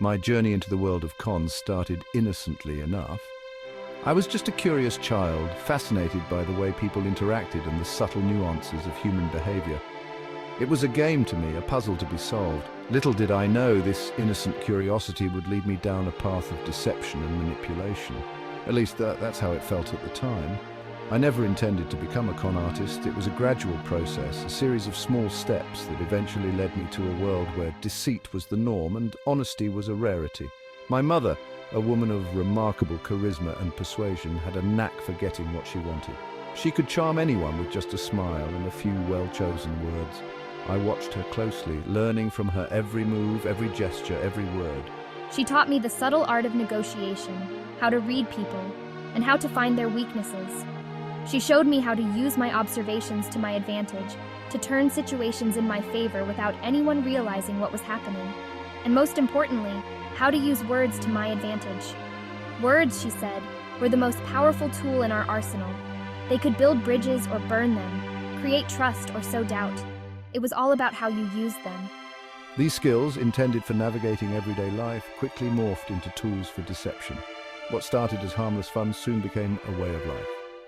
My journey into the world of cons started innocently enough. I was just a curious child, fascinated by the way people interacted and the subtle nuances of human behavior. It was a game to me, a puzzle to be solved. Little did I know this innocent curiosity would lead me down a path of deception and manipulation. At least that's how it felt at the time. I never intended to become a con artist. It was a gradual process, a series of small steps that eventually led me to a world where deceit was the norm and honesty was a rarity. My mother, a woman of remarkable charisma and persuasion, had a knack for getting what she wanted. She could charm anyone with just a smile and a few well-chosen words. I watched her closely, learning from her every move, every gesture, every word. She taught me the subtle art of negotiation, how to read people, and how to find their weaknesses. She showed me how to use my observations to my advantage, to turn situations in my favor without anyone realizing what was happening. And most importantly, how to use words to my advantage. Words, she said, were the most powerful tool in our arsenal. They could build bridges or burn them, create trust or sow doubt. It was all about how you used them. These skills, intended for navigating everyday life, quickly morphed into tools for deception. What started as harmless fun soon became a way of life.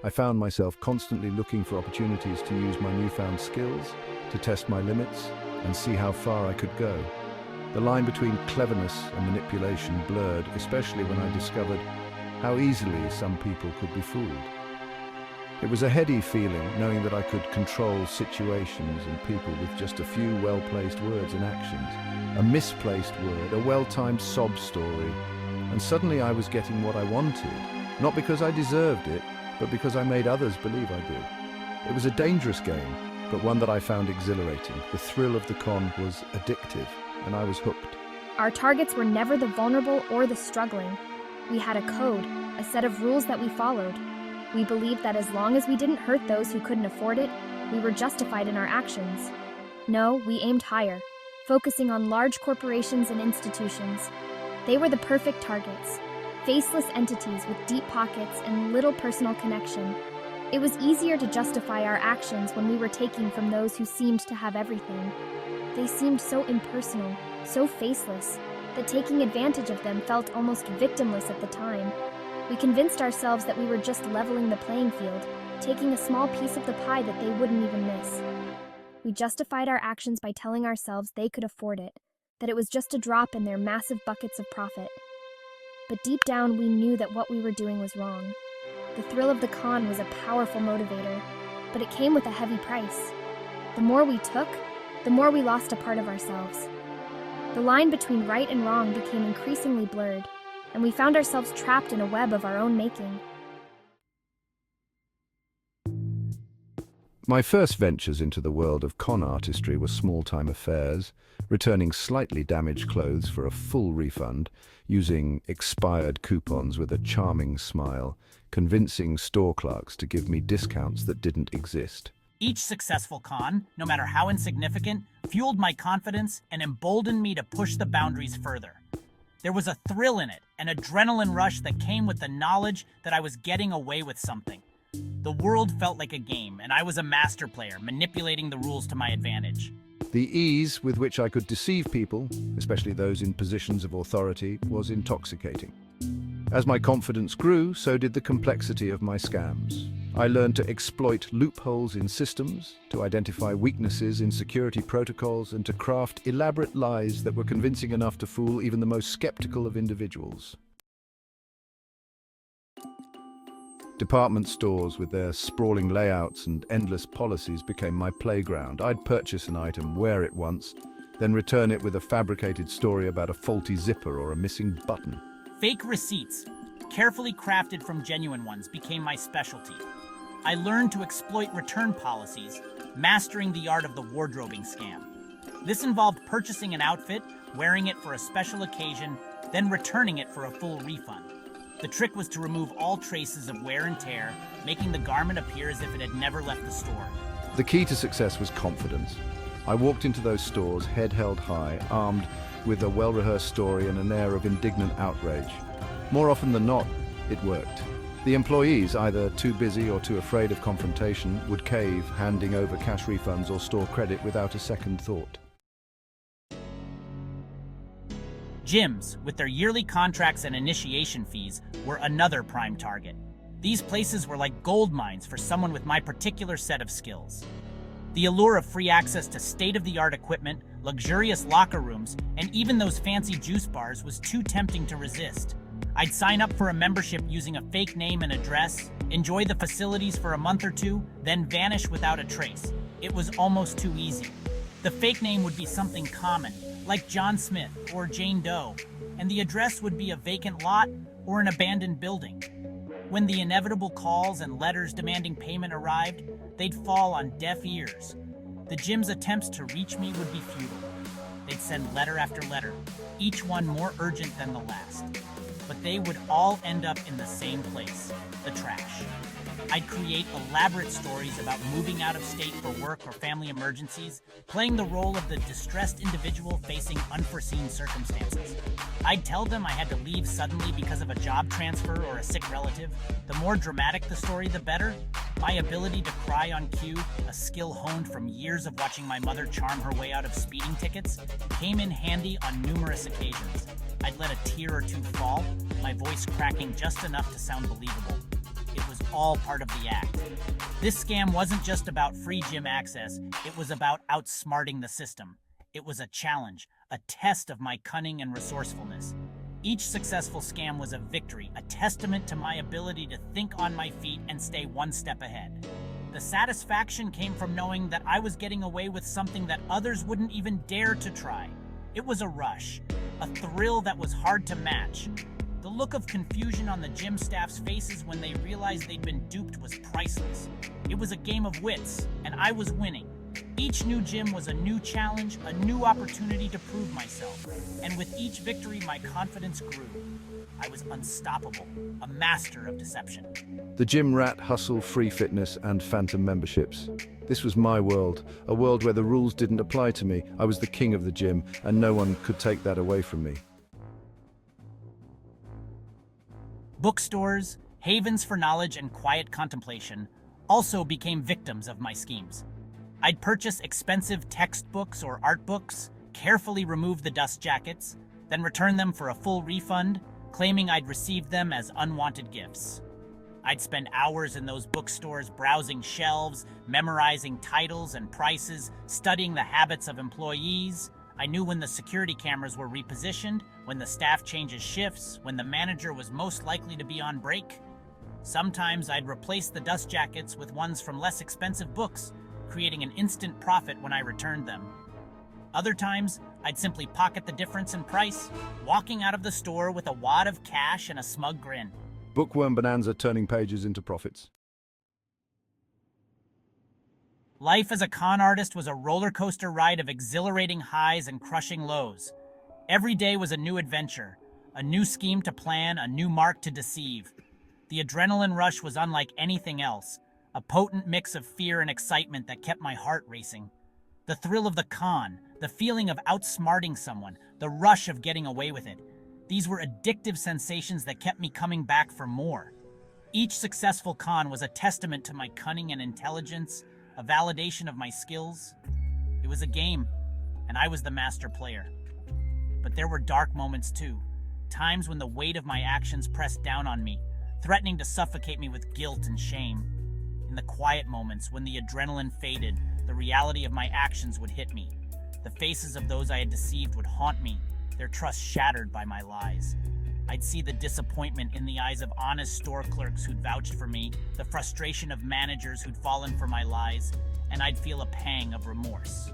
I found myself constantly looking for opportunities to use my newfound skills, to test my limits, and see how far I could go. The line between cleverness and manipulation blurred, especially when I discovered how easily some people could be fooled. It was a heady feeling, knowing that I could control situations and people with just a few well-placed words and actions. A misplaced word, a well-timed sob story, and suddenly I was getting what I wanted, not because I deserved it, but because I made others believe I did. It was a dangerous game, but one that I found exhilarating. The thrill of the con was addictive, and I was hooked. Our targets were never the vulnerable or the struggling. We had a code, a set of rules that we followed. We believed that as long as we didn't hurt those who couldn't afford it, we were justified in our actions. No, we aimed higher, focusing on large corporations and institutions. They were the perfect targets. Faceless entities with deep pockets and little personal connection. It was easier to justify our actions when we were taking from those who seemed to have everything. They seemed so impersonal, so faceless, that taking advantage of them felt almost victimless at the time. We convinced ourselves that we were just leveling the playing field, taking a small piece of the pie that they wouldn't even miss. We justified our actions by telling ourselves they could afford it, that it was just a drop in their massive buckets of profit. But deep down, we knew that what we were doing was wrong. The thrill of the con was a powerful motivator, but it came with a heavy price. The more we took, the more we lost a part of ourselves. The line between right and wrong became increasingly blurred, and we found ourselves trapped in a web of our own making. My first ventures into the world of con artistry were small-time affairs, returning slightly damaged clothes for a full refund, using expired coupons with a charming smile, convincing store clerks to give me discounts that didn't exist. Each successful con, no matter how insignificant, fueled my confidence and emboldened me to push the boundaries further. There was a thrill in it, an adrenaline rush that came with the knowledge that I was getting away with something. The world felt like a game, and I was a master player, manipulating the rules to my advantage. The ease with which I could deceive people, especially those in positions of authority, was intoxicating. As my confidence grew, so did the complexity of my scams. I learned to exploit loopholes in systems, to identify weaknesses in security protocols, and to craft elaborate lies that were convincing enough to fool even the most skeptical of individuals. Department stores with their sprawling layouts and endless policies became my playground. I'd purchase an item, wear it once, then return it with a fabricated story about a faulty zipper or a missing button. Fake receipts, carefully crafted from genuine ones, became my specialty. I learned to exploit return policies, mastering the art of the wardrobing scam. This involved purchasing an outfit, wearing it for a special occasion, then returning it for a full refund. The trick was to remove all traces of wear and tear, making the garment appear as if it had never left the store. The key to success was confidence. I walked into those stores, head held high, armed with a well-rehearsed story and an air of indignant outrage. More often than not, it worked. The employees, either too busy or too afraid of confrontation, would cave, handing over cash refunds or store credit without a second thought. Gyms, with their yearly contracts and initiation fees, were another prime target. These places were like gold mines for someone with my particular set of skills. The allure of free access to state-of-the-art equipment, luxurious locker rooms, and even those fancy juice bars was too tempting to resist. I'd sign up for a membership using a fake name and address, enjoy the facilities for a month or two, then vanish without a trace. It was almost too easy. The fake name would be something common, like John Smith or Jane Doe, and the address would be a vacant lot or an abandoned building. When the inevitable calls and letters demanding payment arrived, they'd fall on deaf ears. The gym's attempts to reach me would be futile. They'd send letter after letter, each one more urgent than the last. But they would all end up in the same place, the trash. I'd create elaborate stories about moving out of state for work or family emergencies, playing the role of the distressed individual facing unforeseen circumstances. I'd tell them I had to leave suddenly because of a job transfer or a sick relative. The more dramatic the story, the better. My ability to cry on cue, a skill honed from years of watching my mother charm her way out of speeding tickets, came in handy on numerous occasions. I'd let a tear or two fall, my voice cracking just enough to sound believable. It was all part of the act. This scam wasn't just about free gym access, it was about outsmarting the system. It was a challenge, a test of my cunning and resourcefulness. Each successful scam was a victory, a testament to my ability to think on my feet and stay one step ahead. The satisfaction came from knowing that I was getting away with something that others wouldn't even dare to try. It was a rush, a thrill that was hard to match. The look of confusion on the gym staff's faces when they realized they'd been duped was priceless. It was a game of wits, and I was winning. Each new gym was a new challenge, a new opportunity to prove myself. And with each victory, my confidence grew. I was unstoppable, a master of deception. The gym rat hustle, free fitness, and phantom memberships. This was my world, a world where the rules didn't apply to me. I was the king of the gym, and no one could take that away from me. Bookstores, havens for knowledge and quiet contemplation, also became victims of my schemes. I'd purchase expensive textbooks or art books, carefully remove the dust jackets, then return them for a full refund, claiming I'd received them as unwanted gifts. I'd spend hours in those bookstores browsing shelves, memorizing titles and prices, studying the habits of employees. I knew when the security cameras were repositioned, when the staff changes shifts, when the manager was most likely to be on break. Sometimes I'd replace the dust jackets with ones from less expensive books, creating an instant profit when I returned them. Other times, I'd simply pocket the difference in price, walking out of the store with a wad of cash and a smug grin. Bookworm bonanza, turning pages into profits. Life as a con artist was a roller coaster ride of exhilarating highs and crushing lows. Every day was a new adventure, a new scheme to plan, a new mark to deceive. The adrenaline rush was unlike anything else, a potent mix of fear and excitement that kept my heart racing. The thrill of the con, the feeling of outsmarting someone, the rush of getting away with it. These were addictive sensations that kept me coming back for more. Each successful con was a testament to my cunning and intelligence, a validation of my skills. It was a game, and I was the master player. But there were dark moments too, times when the weight of my actions pressed down on me, threatening to suffocate me with guilt and shame. In the quiet moments, when the adrenaline faded, the reality of my actions would hit me. The faces of those I had deceived would haunt me, their trust shattered by my lies. I'd see the disappointment in the eyes of honest store clerks who'd vouched for me, the frustration of managers who'd fallen for my lies, and I'd feel a pang of remorse.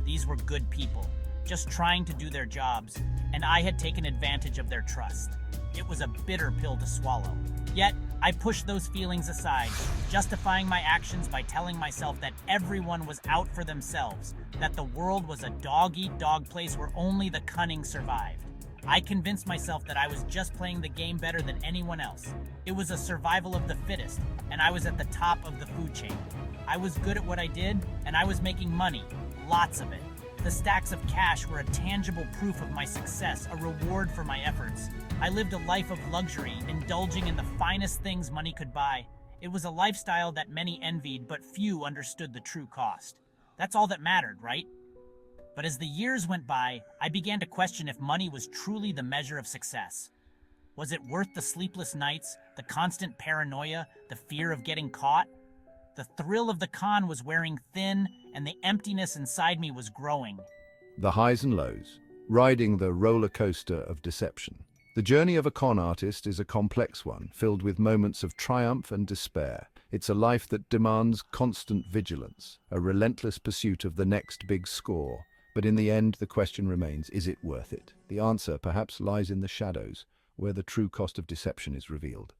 These were good people, just trying to do their jobs, and I had taken advantage of their trust. It was a bitter pill to swallow. Yet, I pushed those feelings aside, justifying my actions by telling myself that everyone was out for themselves, that the world was a dog-eat-dog place where only the cunning survived. I convinced myself that I was just playing the game better than anyone else. It was a survival of the fittest, and I was at the top of the food chain. I was good at what I did, and I was making money, lots of it. The stacks of cash were a tangible proof of my success, a reward for my efforts. I lived a life of luxury, indulging in the finest things money could buy. It was a lifestyle that many envied, but few understood the true cost. That's all that mattered, right? But as the years went by, I began to question if money was truly the measure of success. Was it worth the sleepless nights, the constant paranoia, the fear of getting caught? The thrill of the con was wearing thin, and the emptiness inside me was growing. The highs and lows, riding the roller coaster of deception. The journey of a con artist is a complex one, filled with moments of triumph and despair. It's a life that demands constant vigilance, a relentless pursuit of the next big score. But in the end, the question remains, is it worth it? The answer perhaps lies in the shadows, where the true cost of deception is revealed.